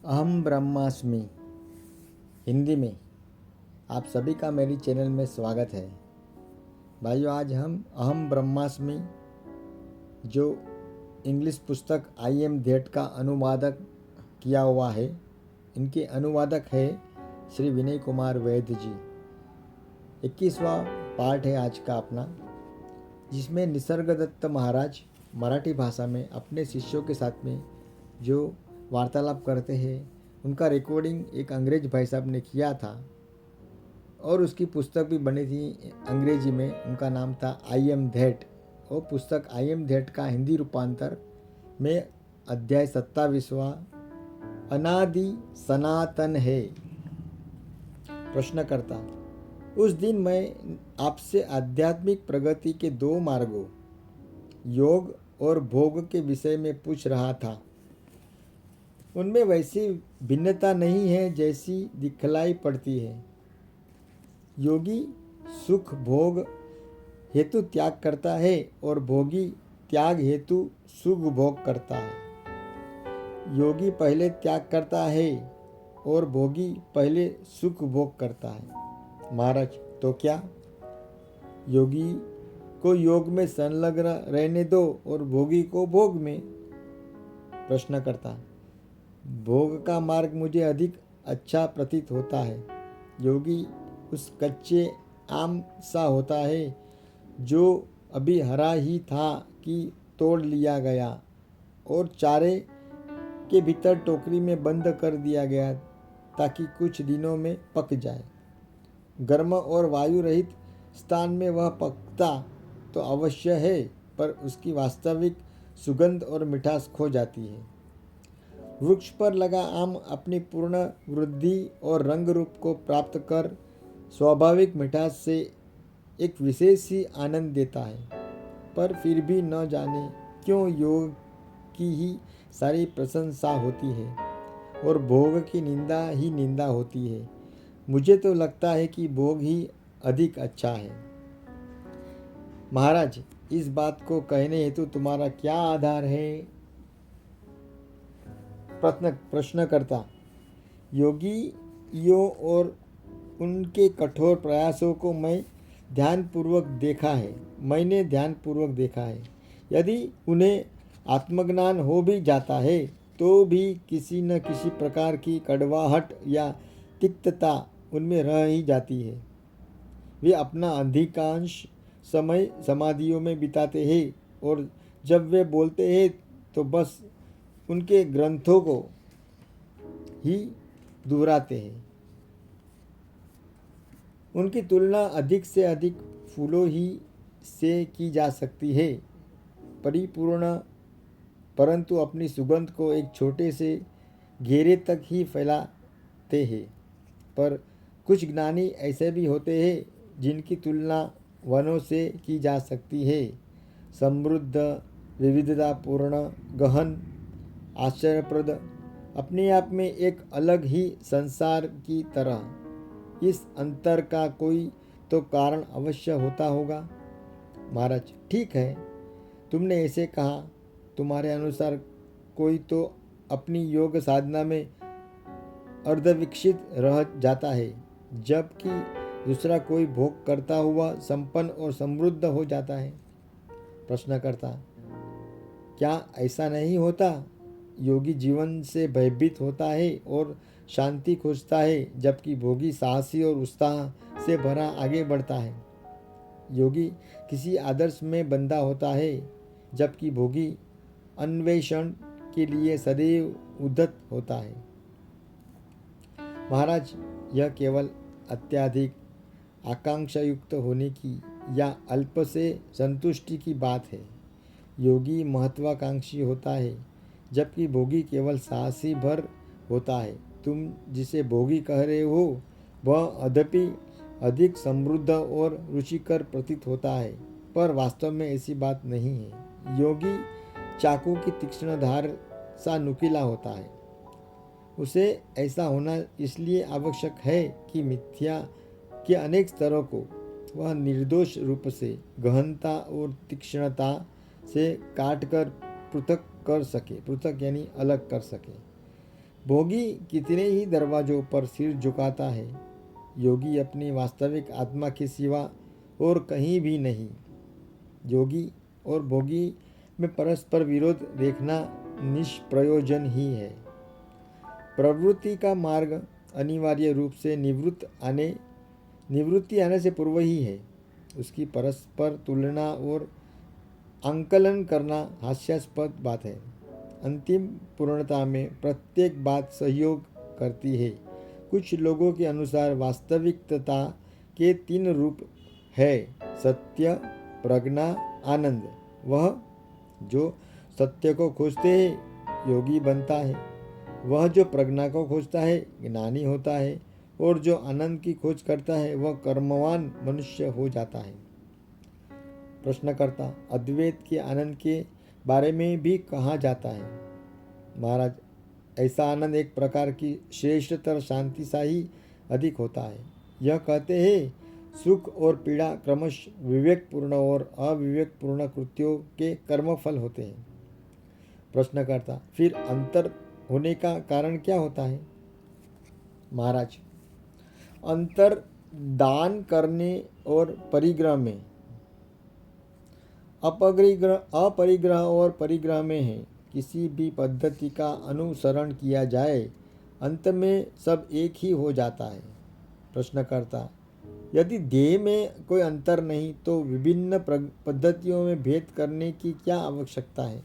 अहम ब्रह्मास्मि हिंदी में आप सभी का मेरी चैनल में स्वागत है। भाइयों, आज हम अहम ब्रह्मास्मि जो इंग्लिश पुस्तक आई एम दैट का अनुवादक किया हुआ है, इनके अनुवादक है श्री विनय कुमार वैद्य जी। 21वां पार्ट है आज का अपना, जिसमें निसर्गदत्त महाराज मराठी भाषा में अपने शिष्यों के साथ में जो वार्तालाप करते हैं, उनका रिकॉर्डिंग एक अंग्रेज भाई साहब ने किया था और उसकी पुस्तक भी बनी थी अंग्रेजी में। उनका नाम था आई एम दैट। वो पुस्तक आई एम दैट का हिंदी रूपांतर में अध्याय 27वां अनादि सनातन है। प्रश्नकर्ता: उस दिन मैं आपसे आध्यात्मिक प्रगति के दो मार्गों, योग और भोग के विषय में पूछ रहा था। उनमें वैसी भिन्नता नहीं है जैसी दिखलाई पड़ती है। योगी सुख भोग हेतु त्याग करता है और भोगी त्याग हेतु सुख भोग करता है। योगी पहले त्याग करता है और भोगी पहले सुख भोग करता है। महाराज, तो क्या योगी को योग में संलग्न रहने दो और भोगी को भोग में? प्रश्नकर्ता: भोग का मार्ग मुझे अधिक अच्छा प्रतीत होता है। योगी उस कच्चे आम सा होता है जो अभी हरा ही था कि तोड़ लिया गया और चारे के भीतर टोकरी में बंद कर दिया गया ताकि कुछ दिनों में पक जाए। गर्म और वायु रहित स्थान में वह पकता तो अवश्य है, पर उसकी वास्तविक सुगंध और मिठास खो जाती है। वृक्ष पर लगा आम अपनी पूर्ण वृद्धि और रंग रूप को प्राप्त कर स्वाभाविक मिठास से एक विशेष ही आनंद देता है, पर फिर भी न जाने क्यों योग की ही सारी प्रशंसा होती है और भोग की निंदा ही निंदा होती है। मुझे तो लगता है कि भोग ही अधिक अच्छा है। महाराज, इस बात को कहने हेतु तुम्हारा क्या आधार है? प्रश्नकर्ता: योगियों और उनके कठोर प्रयासों को मैंने ध्यानपूर्वक देखा है। यदि उन्हें आत्मज्ञान हो भी जाता है तो भी किसी न किसी प्रकार की कड़वाहट या तिक्तता उनमें रह ही जाती है। वे अपना अधिकांश समय समाधियों में बिताते हैं और जब वे बोलते हैं तो बस उनके ग्रंथों को ही दोहराते हैं। उनकी तुलना अधिक से अधिक फूलों ही से की जा सकती है, परिपूर्ण, परंतु अपनी सुगंध को एक छोटे से घेरे तक ही फैलाते हैं। पर कुछ ज्ञानी ऐसे भी होते हैं जिनकी तुलना वनों से की जा सकती है, समृद्ध, विविधतापूर्ण, गहन, आश्चर्यप्रद, अपने आप में एक अलग ही संसार की तरह। इस अंतर का कोई तो कारण अवश्य होता होगा। महाराज: ठीक है, तुमने ऐसे कहा। तुम्हारे अनुसार कोई तो अपनी योग साधना में अर्धविकसित रह जाता है, जबकि दूसरा कोई भोग करता हुआ संपन्न और समृद्ध हो जाता है। प्रश्नकर्ता: क्या ऐसा नहीं होता? योगी जीवन से भयभीत होता है और शांति खोजता है, जबकि भोगी साहसी और उत्साह से भरा आगे बढ़ता है। योगी किसी आदर्श में बंधा होता है, जबकि भोगी अन्वेषण के लिए सदैव उद्यत होता है। महाराज, यह केवल अत्यधिक आकांक्षा युक्त होने की या अल्प से संतुष्टि की बात है। योगी महत्वाकांक्षी होता है, जबकि भोगी केवल साहसी भर होता है। तुम जिसे भोगी कह रहे हो वह अद्यपि अधिक समृद्ध और रुचिकर प्रतीत होता है, पर वास्तव में ऐसी बात नहीं है। योगी चाकू की तीक्ष्ण धार सा नुकीला होता है। उसे ऐसा होना इसलिए आवश्यक है कि मिथ्या के अनेक स्तरों को वह निर्दोष रूप से गहनता और तीक्ष्णता से काट कर पृथक यानी अलग कर सके। भोगी कितने ही दरवाजों पर सिर झुकाता है, योगी अपनी वास्तविक आत्मा के सिवा और कहीं भी नहीं। योगी और भोगी में परस्पर विरोध देखना निष्प्रयोजन ही है। प्रवृत्ति का मार्ग अनिवार्य रूप से निवृत्ति आने से पूर्व ही है। उसकी परस्पर तुलना और आंकलन करना हास्यास्पद बात है। अंतिम पूर्णता में प्रत्येक बात सहयोग करती है। कुछ लोगों के अनुसार वास्तविकता के 3 रूप है: सत्य, प्रज्ञा, आनंद। वह जो सत्य को खोजते हैं योगी बनता है, वह जो प्रज्ञा को खोजता है ज्ञानी होता है, और जो आनंद की खोज करता है वह कर्मवान मनुष्य हो जाता है। प्रश्नकर्ता: अद्वैत के आनंद के बारे में भी कहा जाता है। महाराज, ऐसा आनंद एक प्रकार की श्रेष्ठतर शांति सा ही अधिक होता है। यह कहते हैं सुख और पीड़ा क्रमशः विवेकपूर्ण और अविवेकपूर्ण कृत्यों के कर्मफल होते हैं। प्रश्नकर्ता: फिर अंतर होने का कारण क्या होता है? महाराज, अंतर दान करने और परिग्रह में, अपरिग्रह और परिग्रह में है। किसी भी पद्धति का अनुसरण किया जाए अंत में सब एक ही हो जाता है। प्रश्नकर्ता: यदि देह में कोई अंतर नहीं तो विभिन्न पद्धतियों में भेद करने की क्या आवश्यकता है?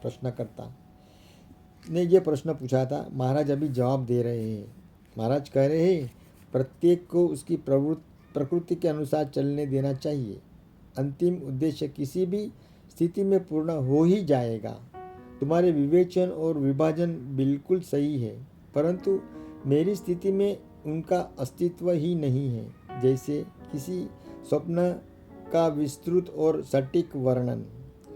प्रश्नकर्ता ने यह प्रश्न पूछा था, महाराज अभी जवाब दे रहे हैं। महाराज कह रहे हैं प्रत्येक को उसकी प्रकृति के अनुसार चलने देना चाहिए। अंतिम उद्देश्य किसी भी स्थिति में पूर्ण हो ही जाएगा। तुम्हारे विवेचन और विभाजन बिल्कुल सही है, परंतु मेरी स्थिति में उनका अस्तित्व ही नहीं है। जैसे किसी स्वप्न का विस्तृत और सटीक वर्णन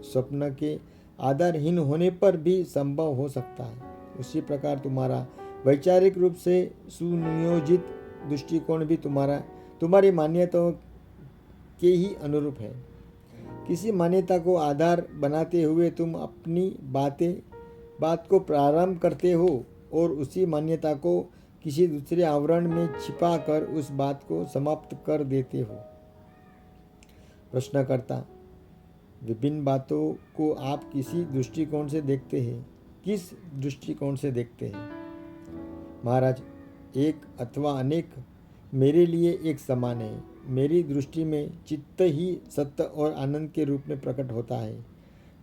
स्वप्न के आधारहीन होने पर भी संभव हो सकता है, उसी प्रकार तुम्हारा वैचारिक रूप से सुनियोजित दृष्टिकोण भी तुम्हारी मान्यताओं के ही अनुरूप है। किसी मान्यता को आधार बनाते हुए तुम अपनी बात को प्रारंभ करते हो और उसी मान्यता को किसी दूसरे आवरण में छिपा कर उस बात को समाप्त कर देते हो। प्रश्नकर्ता: विभिन्न बातों को आप किसी दृष्टिकोण से देखते हैं, किस दृष्टिकोण से देखते हैं? महाराज, एक अथवा अनेक मेरे लिए एक समान है। मेरी दृष्टि में चित्त ही सत्य और आनंद के रूप में प्रकट होता है।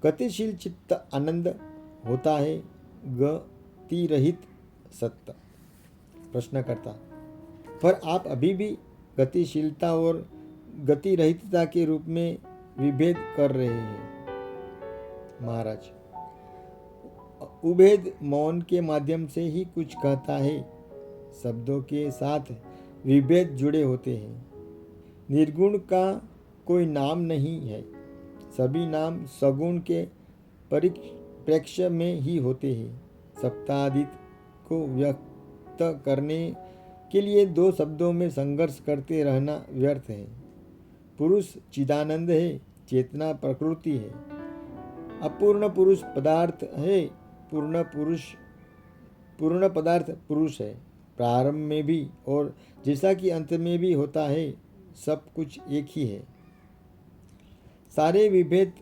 गतिशील चित्त आनंद होता है, गति रहित सत्य। प्रश्नकर्ता: पर आप अभी भी गतिशीलता और गति रहितता के रूप में विभेद कर रहे हैं। महाराज, उभेद मौन के माध्यम से ही कुछ कहता है। शब्दों के साथ विभेद जुड़े होते हैं। निर्गुण का कोई नाम नहीं है। सभी नाम सगुण के परिप्रेक्ष्य में ही होते हैं। सप्तादित को व्यक्त करने के लिए 2 शब्दों में संघर्ष करते रहना व्यर्थ है। पुरुष चिदानंद है, चेतना प्रकृति है। अपूर्ण पुरुष पदार्थ है, पूर्ण पदार्थ पुरुष है। प्रारंभ में भी और जैसा कि अंत में भी होता है, सब कुछ एक ही है। सारे विभेद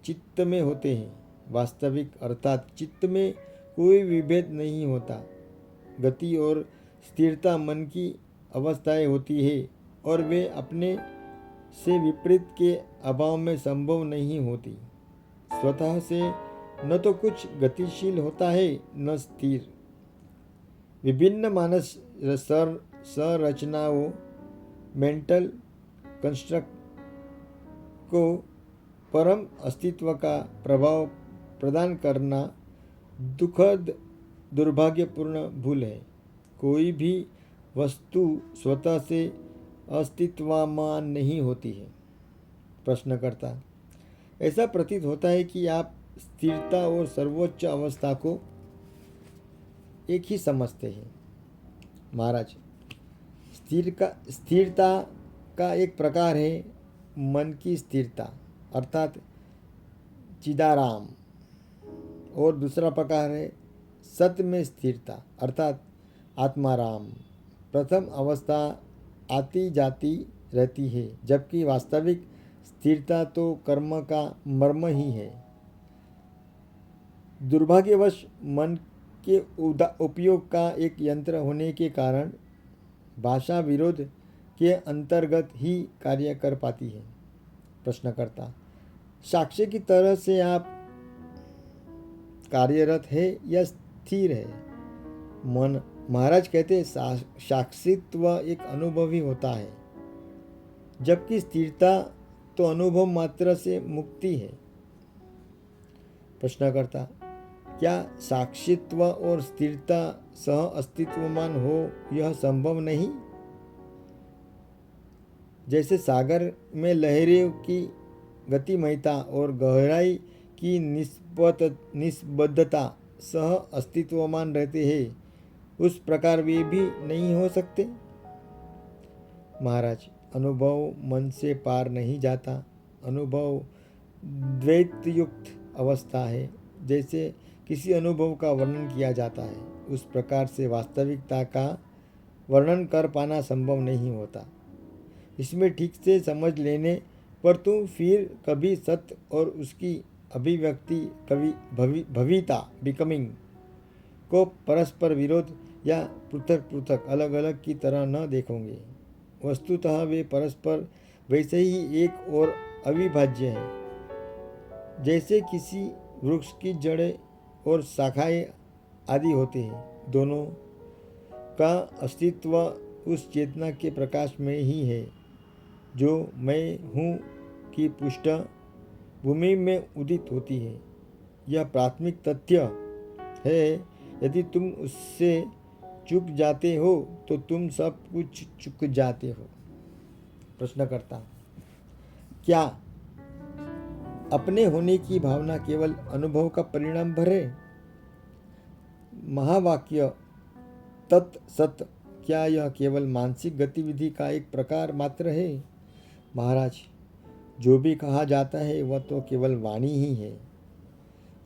चित्त में होते हैं। वास्तविक अर्थात चित्त में कोई विभेद नहीं होता। गति और स्थिरता मन की अवस्थाएं होती है और वे अपने से विपरीत के अभाव में संभव नहीं होती। स्वतः से न तो कुछ गतिशील होता है न स्थिर। विभिन्न मानस संरचनाओं मेंटल कंस्ट्रक्ट को परम अस्तित्व का प्रभाव प्रदान करना दुखद दुर्भाग्यपूर्ण भूल है। कोई भी वस्तु स्वतः से अस्तित्वमान नहीं होती है। प्रश्नकर्ता: ऐसा प्रतीत होता है कि आप स्थिरता और सर्वोच्च अवस्था को एक ही समझते हैं। महाराज, स्थिरता का एक प्रकार है मन की स्थिरता अर्थात चिदाराम, और दूसरा प्रकार है सत्य में स्थिरता अर्थात आत्माराम प्रथम अवस्था आती जाती रहती है, जबकि वास्तविक स्थिरता तो कर्म का मर्म ही है। दुर्भाग्यवश मन के उपयोग का एक यंत्र होने के कारण भाषा विरोध के अंतर्गत ही कार्य कर पाती है। प्रश्नकर्ता, साक्ष्य की तरह से आप कार्यरत है या स्थिर है? मन महाराज कहते साक्षित्व एक अनुभवी होता है, जबकि स्थिरता तो अनुभव मात्र से मुक्ति है। प्रश्नकर्ता, क्या साक्षित्व और स्थिरता सह अस्तित्वमान हो यह संभव नहीं? जैसे सागर में लहरों की गतिमयता और गहराई की निस्बद्धता सह अस्तित्वमान रहते हैं, उस प्रकार वे भी नहीं हो सकते। महाराज, अनुभव मन से पार नहीं जाता। अनुभव द्वैतयुक्त अवस्था है। जैसे किसी अनुभव का वर्णन किया जाता है, उस प्रकार से वास्तविकता का वर्णन कर पाना संभव नहीं होता। इसमें ठीक से समझ लेने पर तुम फिर कभी सत्य और उसकी अभिव्यक्ति कभी भविता बिकमिंग को परस्पर विरोध या पृथक पृथक अलग अलग की तरह न देखोगे। वस्तुतः वे परस्पर वैसे ही एक और अविभाज्य हैं। जैसे किसी वृक्ष की जड़ें और शाखाएं आदि होते हैं, दोनों का अस्तित्व उस चेतना के प्रकाश में ही है जो मैं हूँ की पृष्ठभूमि में उदित होती है। यह प्राथमिक तथ्य है। यदि तुम उससे चूक जाते हो तो तुम सब कुछ चूक जाते हो। प्रश्नकर्ता, क्या अपने होने की भावना केवल अनुभव का परिणाम भर है? महावाक्य तत् सत, क्या यह केवल मानसिक गतिविधि का एक प्रकार मात्र है? महाराज, जो भी कहा जाता है वह तो केवल वाणी ही है,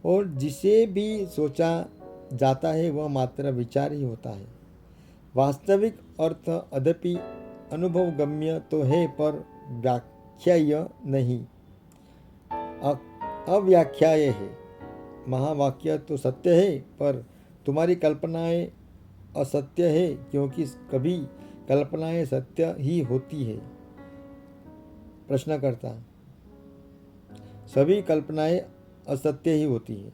और जिसे भी सोचा जाता है वह मात्र विचार ही होता है। वास्तविक अर्थ अद्यपि अनुभवगम्य तो है, पर व्याख्याय नहीं, अव्याख्याय है। महावाक्य तो सत्य है, पर तुम्हारी कल्पनाएं असत्य है, क्योंकि कभी कल्पनाएं सत्य ही होती है। प्रश्नकर्ता, सभी कल्पनाएं असत्य ही होती है।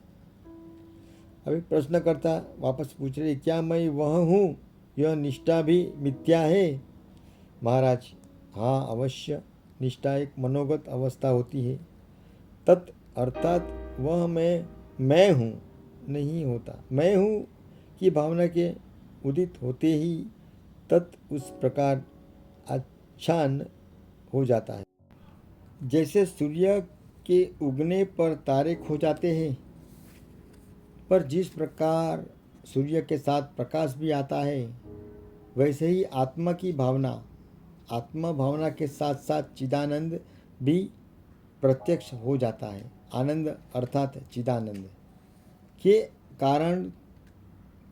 अभी प्रश्नकर्ता वापस पूछ रहे, क्या मैं वह हूँ? यह निष्ठा भी मिथ्या है? महाराज, हाँ अवश्य। निष्ठा एक मनोगत अवस्था होती है। तत् अर्थात वह मैं हूँ नहीं होता। मैं हूँ की भावना के उदित होते ही तत् उस प्रकार आच्छादन हो जाता है। जैसे सूर्य के उगने पर तारे खो जाते हैं, पर जिस प्रकार सूर्य के साथ प्रकाश भी आता है, वैसे ही आत्मा की भावना, आत्मा भावना के साथ साथ चिदानंद भी प्रत्यक्ष हो जाता है। आनंद अर्थात चिदानंद के कारण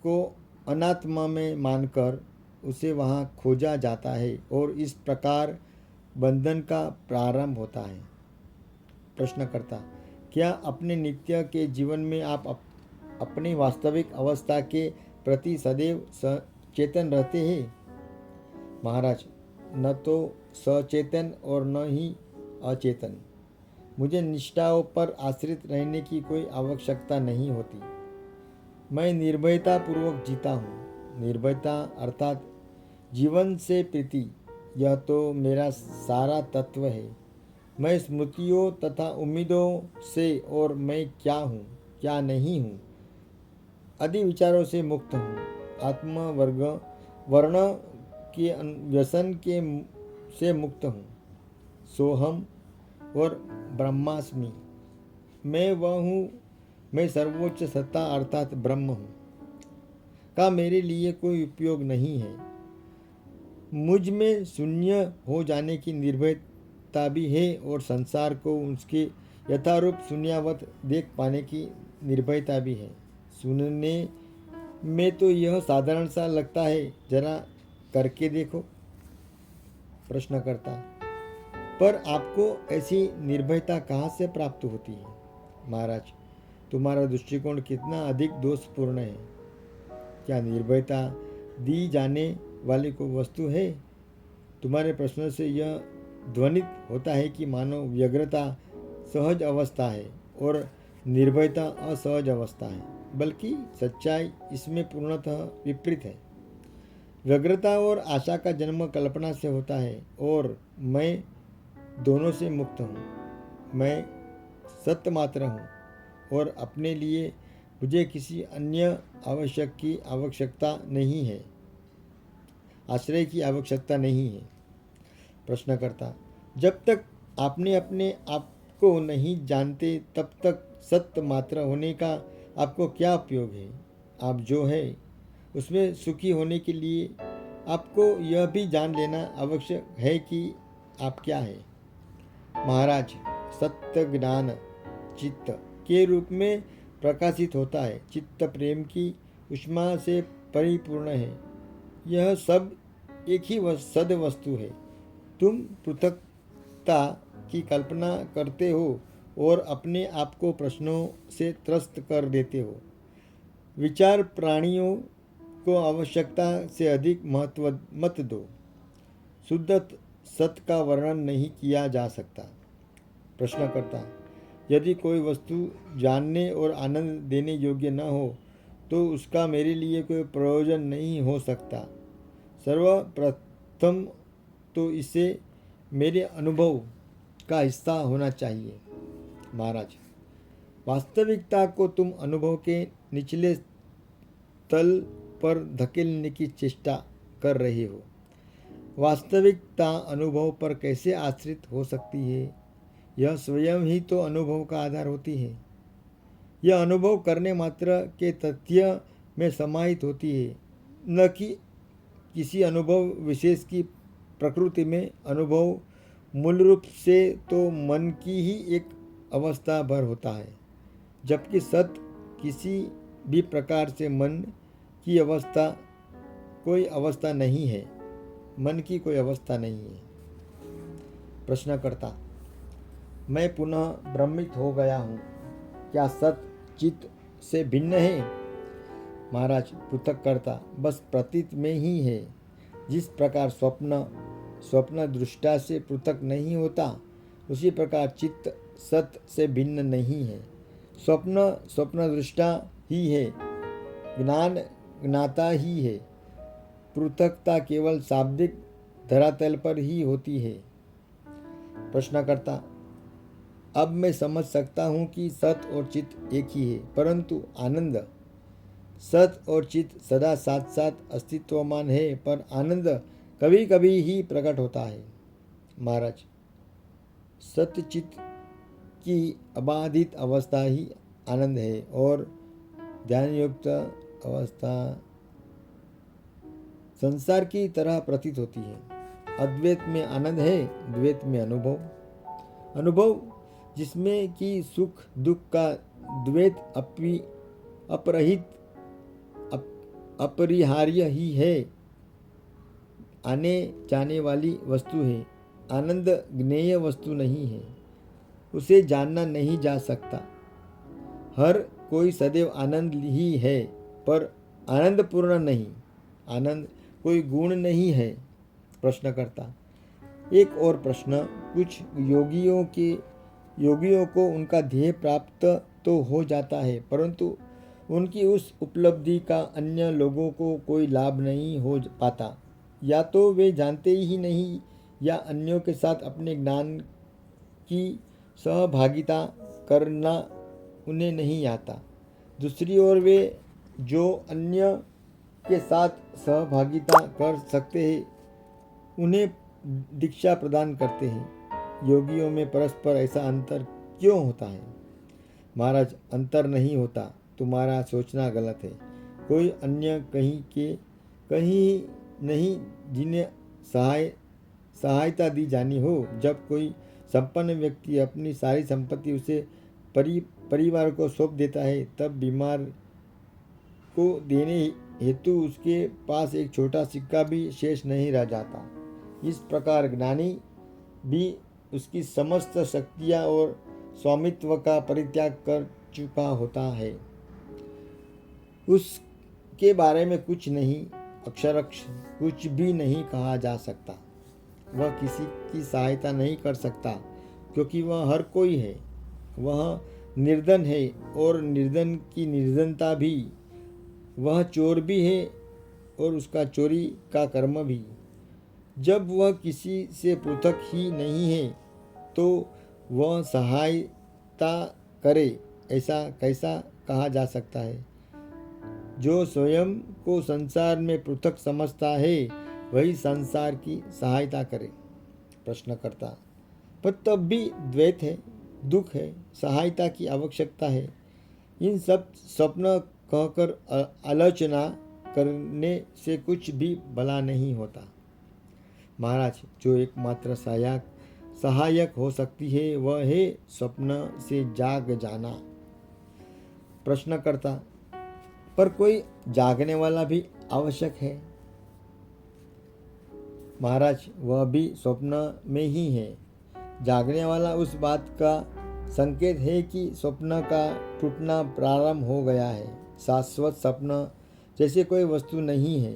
को अनात्मा में मानकर उसे वहाँ खोजा जाता है, और इस प्रकार बंधन का प्रारंभ होता है। प्रश्नकर्ता, क्या अपने नित्य के जीवन में आप अपनी वास्तविक अवस्था के प्रति सदैव सचेतन रहते हैं? महाराज, न तो सचेतन और न ही अचेतन। मुझे निष्ठाओं पर आश्रित रहने की कोई आवश्यकता नहीं होती। मैं निर्भयता पूर्वक जीता हूँ। निर्भयता अर्थात जीवन से प्रीति, यह तो मेरा सारा तत्व है। मैं स्मृतियों तथा उम्मीदों से और मैं क्या हूँ क्या नहीं हूँ आदि विचारों से मुक्त हूँ। आत्म वर्ग वर्ण के व्यसन के से मुक्त हूँ। सोहम और ब्रह्मास्मि, मैं वह हूँ। मैं सर्वोच्च सत्ता अर्थात ब्रह्म हूँ का मेरे लिए कोई उपयोग नहीं है। मुझ में शून्य हो जाने की निर्भयता भी है, और संसार को उसके यथारूप शून्यवत देख पाने की निर्भयता भी है। सुनने मैं तो यह साधारण सा लगता है, जरा करके देखो। प्रश्नकर्ता, पर आपको ऐसी निर्भयता कहाँ से प्राप्त होती है? महाराज, तुम्हारा दृष्टिकोण कितना अधिक दोषपूर्ण है। क्या निर्भयता दी जाने वाली कोई वस्तु है? तुम्हारे प्रश्नों से यह ध्वनित होता है कि मानो व्यग्रता सहज अवस्था है और निर्भयता असहज अवस्था है, बल्कि सच्चाई इसमें पूर्णतः विपरीत है। व्यग्रता और आशा का जन्म कल्पना से होता है और मैं दोनों से मुक्त हूँ। मैं सत्य मात्र हूँ और अपने लिए मुझे किसी अन्य आवश्यकता नहीं है, आश्रय की आवश्यकता नहीं है। प्रश्नकर्ता, जब तक आपने अपने आप को नहीं जानते तब तक सत्य मात्र होने का आपको क्या उपयोग है? आप जो है उसमें सुखी होने के लिए आपको यह भी जान लेना आवश्यक है कि आप क्या है। महाराज, सत्य ज्ञान चित्त के रूप में प्रकाशित होता है। चित्त प्रेम की उष्मा से परिपूर्ण है। यह सब एक ही सद वस्तु है। तुम पृथकता की कल्पना करते हो और अपने आप को प्रश्नों से त्रस्त कर देते हो। विचार प्राणियों को आवश्यकता से अधिक महत्व मत दो। शुद्ध सत्य का वर्णन नहीं किया जा सकता। प्रश्नकर्ता, यदि कोई वस्तु जानने और आनंद देने योग्य न हो तो उसका मेरे लिए कोई प्रयोजन नहीं हो सकता। सर्वप्रथम तो इसे मेरे अनुभव का हिस्सा होना चाहिए। महाराज, वास्तविकता को तुम अनुभव के निचले तल पर धकेलने की चेष्टा कर रहे हो। वास्तविकता अनुभव पर कैसे आश्रित हो सकती है? यह स्वयं ही तो अनुभव का आधार होती है। यह अनुभव करने मात्र के तथ्य में समाहित होती है, न कि किसी अनुभव विशेष की प्रकृति में। अनुभव मूल रूप से तो मन की ही एक अवस्था भर होता है, जबकि सत्य किसी भी प्रकार से मन की अवस्था कोई अवस्था नहीं है। मन की कोई अवस्था नहीं है। प्रश्नकर्ता, मैं पुनः भ्रमित हो गया हूँ। क्या सत्य चित्त से भिन्न है? महाराज, पृथककर्ता बस प्रतीत में ही है। जिस प्रकार स्वप्न दृष्टा से पृथक नहीं होता, उसी प्रकार चित्त सत्य से भिन्न नहीं है। स्वप्न दृष्टा ही है, ज्ञान ज्ञाता ही है। पृथकता केवल शाब्दिक धरातल पर ही होती है। प्रश्नकर्ता, अब मैं समझ सकता हूँ कि सत्य और चित्त एक ही है, परंतु आनंद, सत्य और चित्त सदा साथ साथ अस्तित्वमान है, पर आनंद कभी कभी ही प्रकट होता है। महाराज, सत्य चित्त की अबाधित अवस्था ही आनंद है और ध्यानयुक्त अवस्था संसार की तरह प्रतीत होती है। अद्वैत में आनंद है, द्वैत में अनुभव जिसमें कि सुख दुख का द्वैत अपरहित अपरिहार्य ही है, आने जाने वाली वस्तु है। आनंद ज्ञेय वस्तु नहीं है, उसे जानना नहीं जा सकता। हर कोई सदैव आनंद ही है, पर आनंद पूर्ण नहीं। आनंद कोई गुण नहीं है। प्रश्नकर्ता, एक और प्रश्न। कुछ योगियों को उनका ध्येय प्राप्त तो हो जाता है, परंतु उनकी उस उपलब्धि का अन्य लोगों को कोई लाभ नहीं हो पाता। या तो वे जानते ही नहीं, या अन्यों के साथ अपने ज्ञान की सहभागिता करना उन्हें नहीं आता। दूसरी ओर वे जो अन्य के साथ सहभागिता कर सकते हैं, उन्हें दीक्षा प्रदान करते हैं। योगियों में परस्पर ऐसा अंतर क्यों होता है? महाराज, अंतर नहीं होता, तुम्हारा सोचना गलत है। कोई अन्य कहीं नहीं जिन्हें सहायता दी जानी हो। जब कोई संपन्न व्यक्ति अपनी सारी संपत्ति उसे परिवार को सौंप देता है, तब बीमार को देने हेतु उसके पास एक छोटा सिक्का भी शेष नहीं रह जाता। इस प्रकार ज्ञानी भी उसकी समस्त शक्तियाँ और स्वामित्व का परित्याग कर चुका होता है। उसके बारे में कुछ नहीं, अक्षरक्ष कुछ भी नहीं कहा जा सकता। वह किसी की सहायता नहीं कर सकता क्योंकि वह हर कोई है। वह निर्धन है और निर्धन की निर्धनता भी। वह चोर भी है और उसका चोरी का कर्म भी। जब वह किसी से पृथक ही नहीं है तो वह सहायता करे, ऐसा कैसा कहा जा सकता है? जो स्वयं को संसार में पृथक समझता है वही संसार की सहायता करे। प्रश्नकर्ता, पर तब भी द्वैत है, दुख है, सहायता की आवश्यकता है। इन सब स्वप्न कहकर आलोचना करने से कुछ भी भला नहीं होता। महाराज, जो एकमात्र सहायक हो सकती है वह है स्वप्न से जाग जाना। प्रश्नकर्ता, पर कोई जागने वाला भी आवश्यक है। महाराज, वह भी स्वप्न में ही है। जागने वाला उस बात का संकेत है कि स्वप्न का टूटना प्रारंभ हो गया है। शाश्वत स्वप्न जैसे कोई वस्तु नहीं है।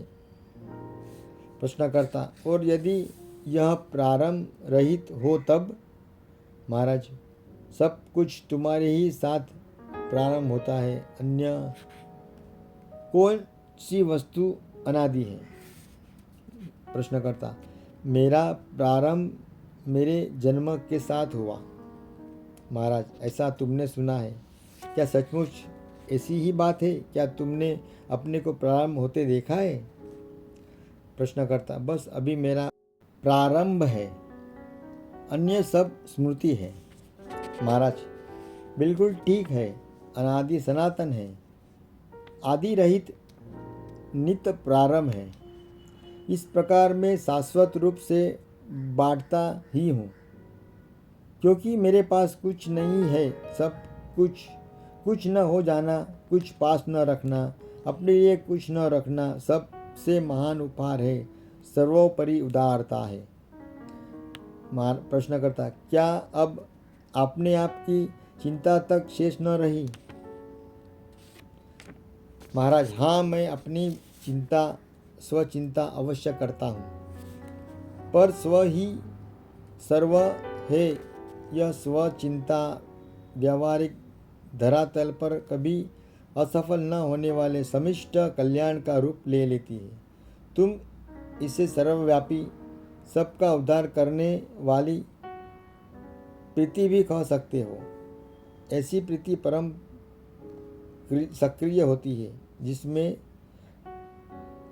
प्रश्नकर्ता, और यदि यह प्रारंभ रहित हो तब? महाराज, सब कुछ तुम्हारे ही साथ प्रारंभ होता है। अन्य कौन सी वस्तु अनादि है? प्रश्नकर्ता, मेरा प्रारंभ मेरे जन्म के साथ हुआ। महाराज, ऐसा तुमने सुना है? क्या सचमुच ऐसी ही बात है? क्या तुमने अपने को प्रारंभ होते देखा है? प्रश्नकर्ता, बस अभी मेरा प्रारंभ है, अन्य सब स्मृति है। महाराज, बिल्कुल ठीक है, अनादि सनातन है, आदि रहित नित्य प्रारंभ है। इस प्रकार मैं शाश्वत रूप से बांटता ही हूँ, क्योंकि मेरे पास कुछ नहीं है। सब कुछ न हो जाना, कुछ पास न रखना, अपने लिए कुछ न रखना सबसे महान उपहार है, सर्वोपरि उदारता है। प्रश्नकर्ता, क्या अब अपने आप की चिंता तक शेष न रही? महाराज, हाँ, मैं अपनी स्वचिंता अवश्य करता हूँ, पर स्व ही सर्व है। यह स्वचिंता व्यावहारिक धरातल पर कभी असफल न होने वाले समिष्ट कल्याण का रूप ले लेती है। तुम इसे सर्वव्यापी, सबका उद्धार करने वाली प्रीति भी कह सकते हो। ऐसी प्रीति परम सक्रिय होती है, जिसमें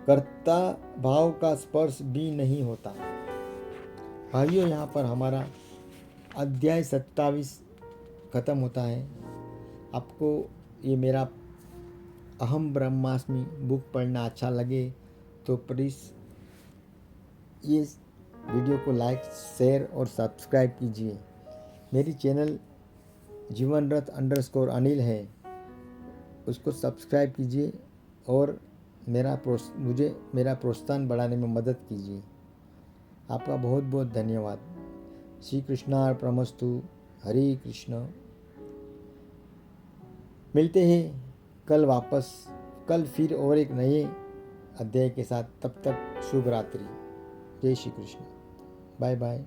कर्ता भाव का स्पर्श भी नहीं होता। भाइयों, यहाँ पर हमारा अध्याय 27 खत्म होता है। आपको ये मेरा अहम ब्रह्मास्मि बुक पढ़ना अच्छा लगे तो प्लीज़ ये वीडियो को लाइक, शेयर और सब्सक्राइब कीजिए। मेरी चैनल जीवनरथ _अनिल है, उसको सब्सक्राइब कीजिए और मुझे मेरा प्रोत्साहन बढ़ाने में मदद कीजिए। आपका बहुत बहुत धन्यवाद। श्री कृष्णार्पणमस्तु। हरे कृष्ण। मिलते हैं कल फिर और एक नए अध्याय के साथ। तब तक शुभ रात्रि। जय श्री कृष्ण। Bye bye.